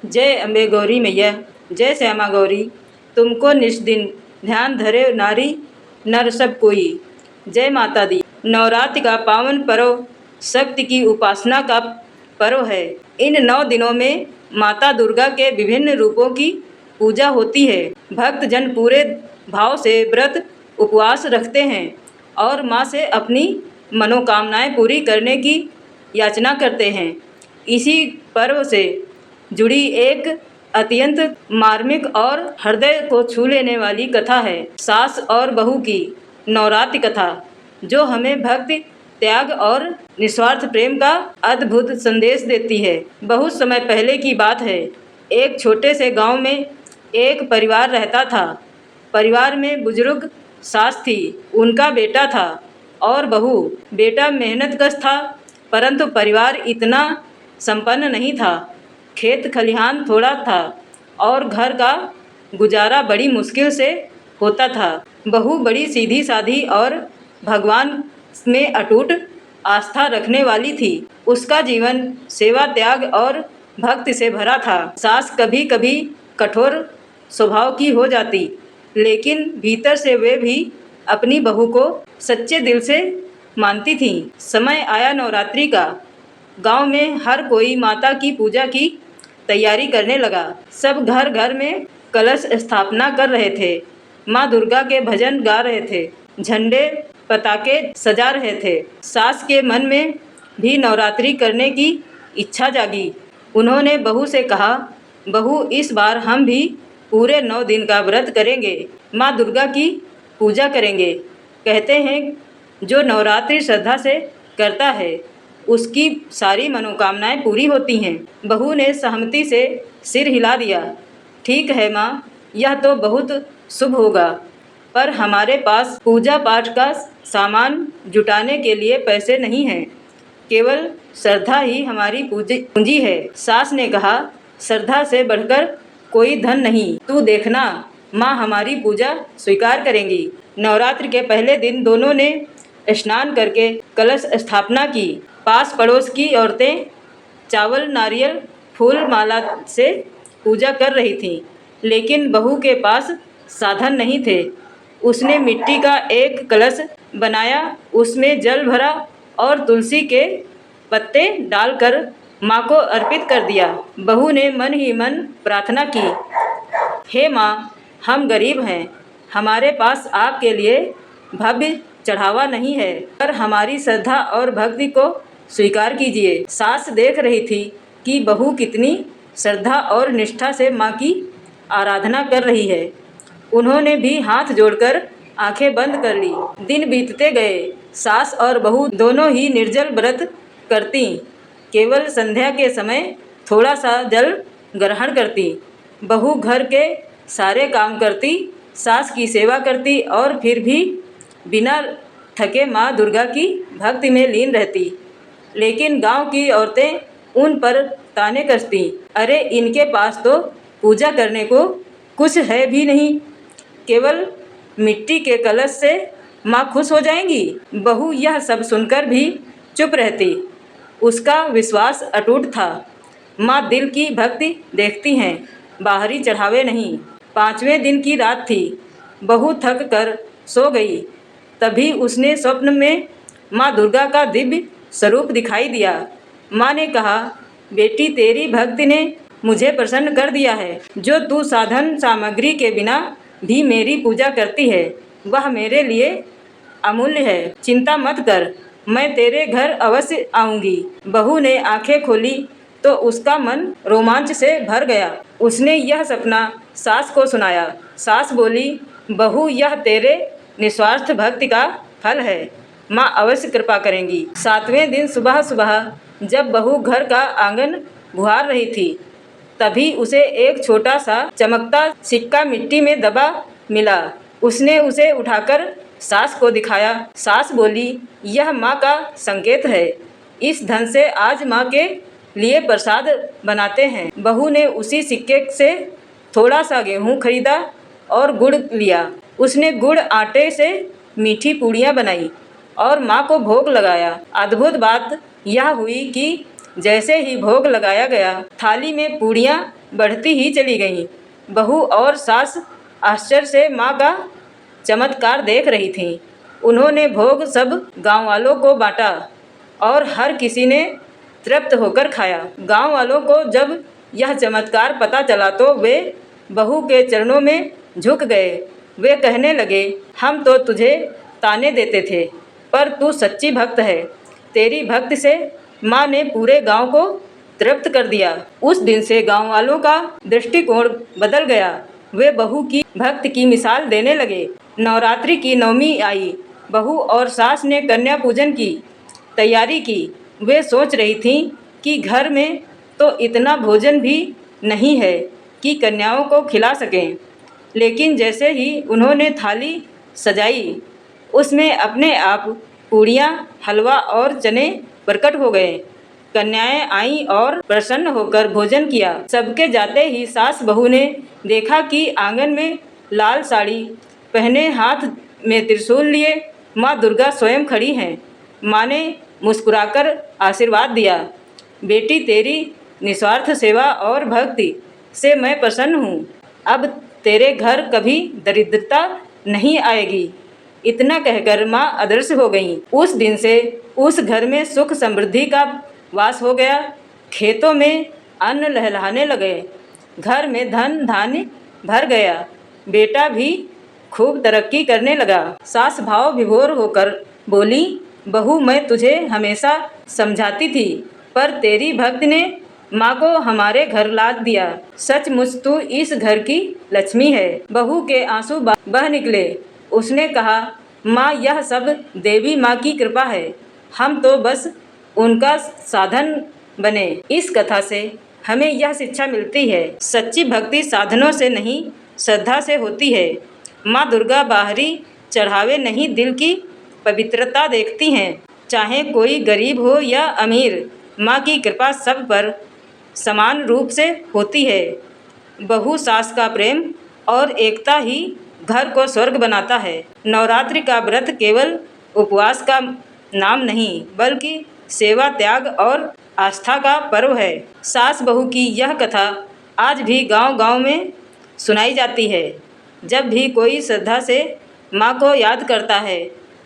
जय अम्बे गौरी मैया, जय श्यामा गौरी, तुमको निष्दिन ध्यान धरे नारी नर सब कोई। जय माता दी। नवरात्रि का पावन पर्व शक्ति की उपासना का पर्व है। इन 9 दिनों में माता दुर्गा के विभिन्न रूपों की पूजा होती है। भक्तजन पूरे भाव से व्रत उपवास रखते हैं और माँ से अपनी मनोकामनाएं पूरी करने की याचना करते हैं। इसी पर्व से जुड़ी एक अत्यंत मार्मिक और हृदय को छू लेने वाली कथा है सास और बहू की नवरात्रि कथा, जो हमें भक्ति, त्याग और निस्वार्थ प्रेम का अद्भुत संदेश देती है। बहुत समय पहले की बात है। एक छोटे से गांव में एक परिवार रहता था। परिवार में बुजुर्ग सास थी, उनका बेटा था और बहू। बेटा मेहनतकश था, परंतु परिवार इतना संपन्न नहीं था। खेत खलिहान थोड़ा था और घर का गुजारा बड़ी मुश्किल से होता था। बहू बड़ी सीधी साधी और भगवान में अटूट आस्था रखने वाली थी। उसका जीवन सेवा, त्याग और भक्ति से भरा था। सास कभी कभी कठोर स्वभाव की हो जाती, लेकिन भीतर से वे भी अपनी बहू को सच्चे दिल से मानती थीं। समय आया नवरात्रि का। गांव में हर कोई माता की पूजा की तैयारी करने लगा। सब घर घर में कलश स्थापना कर रहे थे, माँ दुर्गा के भजन गा रहे थे, झंडे पताके सजा रहे थे। सास के मन में भी नवरात्रि करने की इच्छा जागी। उन्होंने बहू से कहा, बहू इस बार हम भी पूरे 9 दिन का व्रत करेंगे, माँ दुर्गा की पूजा करेंगे। कहते हैं जो नवरात्रि श्रद्धा से करता है उसकी सारी मनोकामनाएं पूरी होती हैं। बहू ने सहमति से सिर हिला दिया। ठीक है माँ, यह तो बहुत शुभ होगा, पर हमारे पास पूजा पाठ का सामान जुटाने के लिए पैसे नहीं हैं। केवल श्रद्धा ही हमारी पूंजी है। सास ने कहा, श्रद्धा से बढ़कर कोई धन नहीं। तू देखना, माँ हमारी पूजा स्वीकार करेंगी। नवरात्रि के पहले दिन दोनों ने स्नान करके कलश स्थापना की। पास पड़ोस की औरतें चावल, नारियल, फूल माला से पूजा कर रही थीं, लेकिन बहू के पास साधन नहीं थे। उसने मिट्टी का एक कलश बनाया, उसमें जल भरा और तुलसी के पत्ते डालकर माँ को अर्पित कर दिया। बहू ने मन ही मन प्रार्थना की, हे माँ, हम गरीब हैं, हमारे पास आपके लिए भव्य चढ़ावा नहीं है, पर हमारी श्रद्धा और भक्ति को स्वीकार कीजिए। सास देख रही थी कि बहू कितनी श्रद्धा और निष्ठा से माँ की आराधना कर रही है। उन्होंने भी हाथ जोड़कर आंखें बंद कर ली। दिन बीतते गए। सास और बहू दोनों ही निर्जल व्रत करती। केवल संध्या के समय थोड़ा सा जल ग्रहण करती। बहू घर के सारे काम करती, सास की सेवा करती और फिर भी बिना थके माँ दुर्गा की भक्ति में लीन रहती। लेकिन गांव की औरतें उन पर ताने कसती, अरे इनके पास तो पूजा करने को कुछ है भी नहीं, केवल मिट्टी के कलश से माँ खुश हो जाएंगी। बहू यह सब सुनकर भी चुप रहती। उसका विश्वास अटूट था, माँ दिल की भक्ति देखती हैं, बाहरी चढ़ावे नहीं। 5वें दिन की रात थी। बहू थक कर सो गई। तभी उसने स्वप्न में माँ दुर्गा का दिव्य स्वरूप दिखाई दिया। माँ ने कहा, बेटी तेरी भक्ति ने मुझे प्रसन्न कर दिया है। जो तू साधन सामग्री के बिना भी मेरी पूजा करती है, वह मेरे लिए अमूल्य है। चिंता मत कर, मैं तेरे घर अवश्य आऊँगी। बहू ने आंखें खोली तो उसका मन रोमांच से भर गया। उसने यह सपना सास को सुनाया। सास बोली, बहू यह तेरे निस्वार्थ भक्ति का फल है, माँ अवश्य कृपा करेंगी। 7वें दिन सुबह सुबह जब बहू घर का आंगन बुहार रही थी, तभी उसे एक छोटा सा चमकता सिक्का मिट्टी में दबा मिला। उसने उसे उठाकर सास को दिखाया। सास बोली, यह माँ का संकेत है, इस धन से आज माँ के लिए प्रसाद बनाते हैं। बहू ने उसी सिक्के से थोड़ा सा गेहूँ खरीदा और गुड़ लिया। उसने गुड़ आटे से मीठी पूड़ियाँ बनाई और माँ को भोग लगाया। अद्भुत बात यह हुई कि जैसे ही भोग लगाया गया, थाली में पूड़ियाँ बढ़ती ही चली गईं। बहू और सास आश्चर्य से माँ का चमत्कार देख रही थीं। उन्होंने भोग सब गांव वालों को बांटा और हर किसी ने तृप्त होकर खाया। गांव वालों को जब यह चमत्कार पता चला तो वे बहू के चरणों में झुक गए। वे कहने लगे, हम तो तुझे ताने देते थे, पर तू सच्ची भक्त है। तेरी भक्ति से माँ ने पूरे गांव को तृप्त कर दिया। उस दिन से गांव वालों का दृष्टिकोण बदल गया। वे बहू की भक्ति की मिसाल देने लगे। नवरात्रि की नवमी आई। बहू और सास ने कन्या पूजन की तैयारी की। वे सोच रही थीं कि घर में तो इतना भोजन भी नहीं है कि कन्याओं को खिला सकें, लेकिन जैसे ही उन्होंने थाली सजाई, उसमें अपने आप पूड़ियाँ, हलवा और चने प्रकट हो गए। कन्याएं आईं और प्रसन्न होकर भोजन किया। सबके जाते ही सास बहू ने देखा कि आंगन में लाल साड़ी पहने, हाथ में त्रिशूल लिए माँ दुर्गा स्वयं खड़ी हैं। माँ ने मुस्कुराकर आशीर्वाद दिया, बेटी तेरी निस्वार्थ सेवा और भक्ति से मैं प्रसन्न हूँ। अब तेरे घर कभी दरिद्रता नहीं आएगी। इतना कहकर माँ अदृश्य हो गईं। उस दिन से उस घर में सुख समृद्धि का वास हो गया। खेतों में अन्न लहलहाने लगे, घर में धन धान्य भर गया। बेटा भी खूब तरक्की करने लगा। सास भाव विभोर होकर बोली, बहू मैं तुझे हमेशा समझाती थी, पर तेरी भक्त ने माँ को हमारे घर ला दिया। सचमुच तू इस घर की लक्ष्मी है। बहू के आंसू बह निकले। उसने कहा, माँ यह सब देवी माँ की कृपा है, हम तो बस उनका साधन बने। इस कथा से हमें यह शिक्षा मिलती है, सच्ची भक्ति साधनों से नहीं श्रद्धा से होती है। माँ दुर्गा बाहरी चढ़ावे नहीं, दिल की पवित्रता देखती हैं। चाहे कोई गरीब हो या अमीर, माँ की कृपा सब पर समान रूप से होती है। बहू सास का प्रेम और एकता ही घर को स्वर्ग बनाता है। नवरात्रि का व्रत केवल उपवास का नाम नहीं, बल्कि सेवा, त्याग और आस्था का पर्व है। सास बहू की यह कथा आज भी गांव-गांव में सुनाई जाती है। जब भी कोई श्रद्धा से माँ को याद करता है,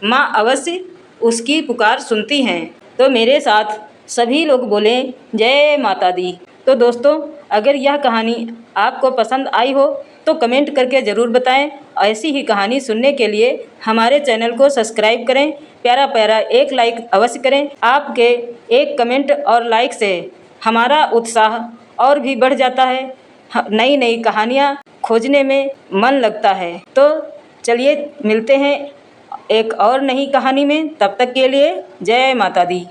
माँ अवश्य उसकी पुकार सुनती हैं। तो मेरे साथ सभी लोग बोलें, जय माता दी। तो दोस्तों, अगर यह कहानी आपको पसंद आई हो तो कमेंट करके ज़रूर बताएं। ऐसी ही कहानी सुनने के लिए हमारे चैनल को सब्सक्राइब करें। प्यारा प्यारा एक लाइक अवश्य करें। आपके एक कमेंट और लाइक से हमारा उत्साह और भी बढ़ जाता है। नई नई कहानियाँ खोजने में मन लगता है। तो चलिए मिलते हैं एक और नई कहानी में। तब तक के लिए जय माता दी।